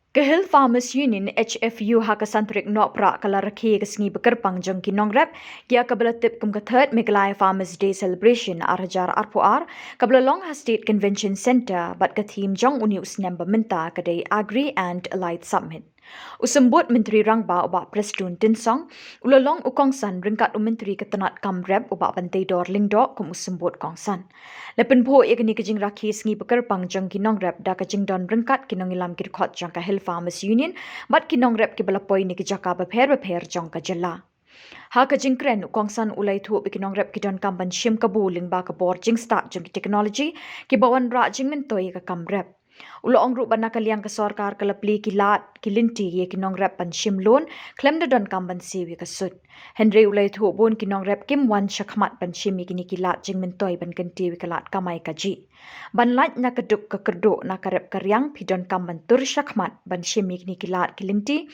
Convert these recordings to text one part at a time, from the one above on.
Kahil Farmers Union HFU hakasantrik nopra kalaraki kasngi bekerpang jong kinong rep kia kabelatip kum kathad Megalai Farmers Day celebration arhajar arpuar kabelalong ha State Convention Center bat kathim jong uni usnem bamenta kadai Agri and Allied Summit. Usembut Menteri Rangba ubak Preston Tinsong, ulalong ukongsan ringkat Menteri Ketenat Kamrep ubak Pantai Dor Lingdok kum usembut kongsan. Lepen po ikni kejing rakhi sengi bekerpang jong kinong rep da kejing don ringkat kinong ilam kirkot jong Kahil Farmers Union, bat kinong rep kibalapoi ni kejaka beper jong kajela. Ha kejing kren ukongsan ulai thu bikinong rep kidon kamban shim kabu lingba kabor jing start jong teknologi kibawan ra jing mentoi ka kamrep. Ulo ong rupa nakaliang ke sorkar kalapli kilat kilinti ye kinong rep pan shim loan klem don kamban siwi kasut. Henry ulai thu bon kinong rep kim wan shakmat pan shim kini kilat jing mentoi ban kenti kalat kamai kaji. Ban lat na keduk kekerdo na karep karyang pidon kamban tur shakmat ban shim kini kilat kilinti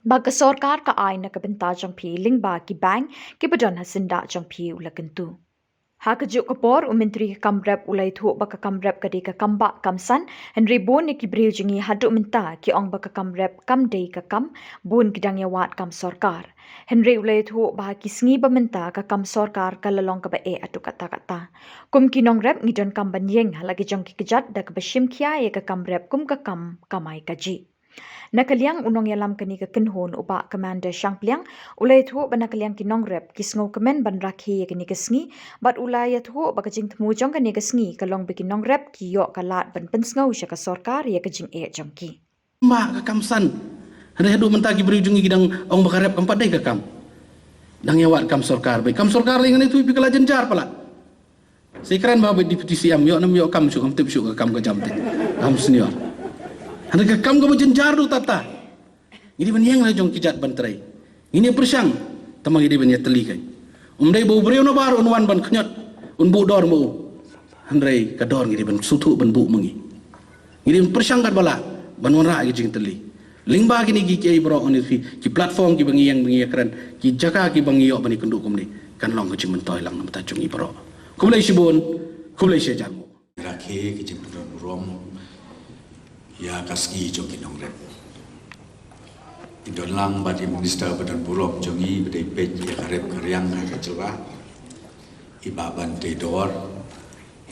Baga sorkar ka ay na kabenta jang pi lingba ki bang ki badon hasinda jang pi ulakentu. Hakajuk kapor Menteri Kamrep ulai thu baka Kamrep kadi ka kamba kamsan Henry Bon ki briu jingi haduk minta ki ong baka Kamrep kam dei ka kam bun kidang yawat kam sorkar. Henry ulai thu bah ki sngi bamenta ka kam sorkar ka lalong ka bae atu kata-kata. Kum kinong rep ngidon kam banyeng lagi jong ki kejat da ka bashim kia ye ka Kamrep kum ka kam kamai kaji. Nakaliang unong yalam kani ka kinhon uba Commander Shangpliang ulai thu ba nakaliang kinong rep kisngo kemen ban rakhi kani kasngi bat ulai thu ba kajing thmu jong kani kasngi kalong bikinong rep ki yo kalat ban pensngau sya ka sorkar ya kajing jongki ma ka kamsan hade hadu mentagi berujungi gidang ong bakarep empat dai ka kam dang yawat kam sorkar bai kam sorkar ngani tu pikala jenjar pala sekran ba deputi siam yo nam yo kam su kam tip su ka kam ka jam kam senior Anda kam ka jenjar du tata. Ini banyang la jong kijat bantrai. Ini persang tamang ini banya teli kai. Umdai bau breu no bar unwan ban khnyot un bu dor mu. Andrai ka dor ngiri ban sutu ban bu mengi. Ini persang kat bala ban wara ki jing teli. Lingba kini ki kiai bro on ki platform ki bangi yang keren ki jaka ki bangi yo bani kenduk kumni kan long ka jing mentoi lang nam ta jong i bro. Kumlai sibon kumlai sejamu. Rakhe ki jing rom ya kasgi joki nongret idon lang badi minister badan buruk jongi badai pej ya karep karyang ka celwa ibaban tedor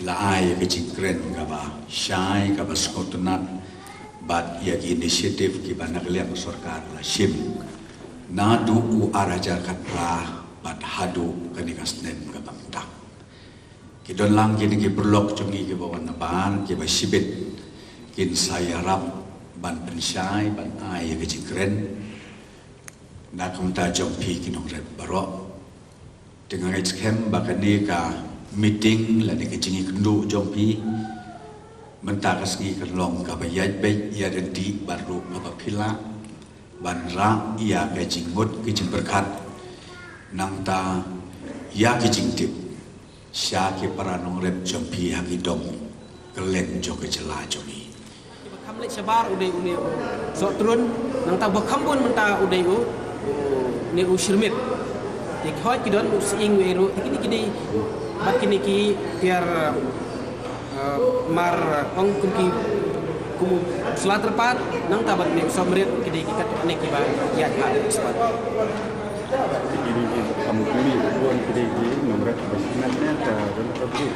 ila ai ke jingkren ka ba syai ka ba skotunat bad ya ki inisiatif ki banak liang sarkar la shim na du u arajar katla bad hadu kanikasnen ka bamta kidon lang kini ki berlok jongi ki bawan naban ki ba sibit kin saya rap ban pensyai ban ai ke jingkren na kumta jompi kinong rep baro dengan kem bakani ka meeting la ni ke jingi kendu jompi menta kasgi kerlong ka bayaj bay ya denti baru apa pila ban ra ia ke jingut ke jing berkat nang ta ya ke jingtip sya ke paranong rep jompi hagidom kelen jo ke jela jomi Kamlet sabar udai uni so turun nang ta bakambun menta udai u ne u shirmit dik hot kidon using weru kini bat kini ki tiar mar ong kumki kum selat terpat nang ta bat ne somret kini kikat ne ki ba ya ha sepat ini kamu pilih buat kini nomor bersenatnya dan tapi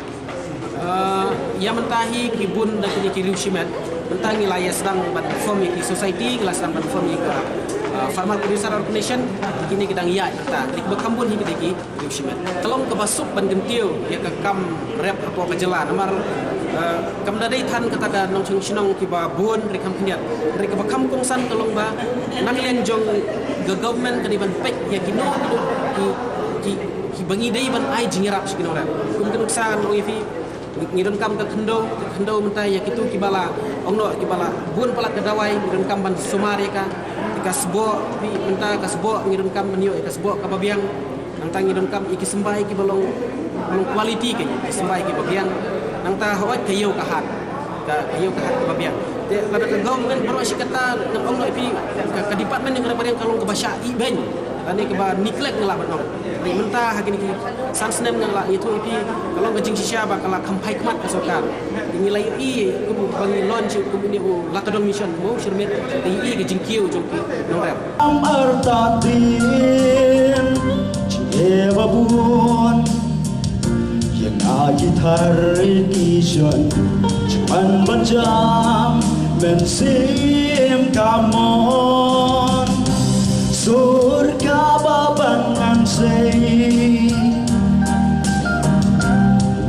yang mentahi kibun dan kini kiri usimat mentang wilayah sedang perform di society kelas sedang perform ke Farmer Producer Organization kini kita iya kita di bekambun hibi deki kiri usimat kalau ke basuk ban gentiu ya ke kam rep apa kejela nomor kam dadai tan kata nong chung sinong kiba bun rekam kiniat rek bekam kongsan tolong ba nang len jong the government kadiban pek ya kino ki bangi dei ban ai jingerap sikino rep kum kenuksan nong ifi ngidon kam ke kendo mentai ya kitu kibala ongno kibala bun palat kedawai ngidon kam ban sumari ka kasbo bi menta kasbo ngidon kam menyo kasbo kababiang nang tang ngidon kam iki sembai ki balong quality ke sembai ki babiang nang ta hawat kayo kahat kababiang Pada ke government baru asyik kata nak orang nak pergi ke department yang kadang-kadang kalau ke bahasa iben tadi ke bah neglect ngelak betul. Dari mentah hari ni sansnem ngelak itu ipi kalau ke jing sisya bakal kampai kemat ke sokar. Nilai i ke bagi launch ke ni latodong mission mau sirmet i ke jing kiu jongki nongrem. Artatin Jewa buon Yang agitar ikisan Cuman banjam Mensim kamon Surga babangan say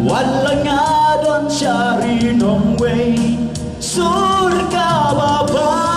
Walang adon syari nong way Surga babangan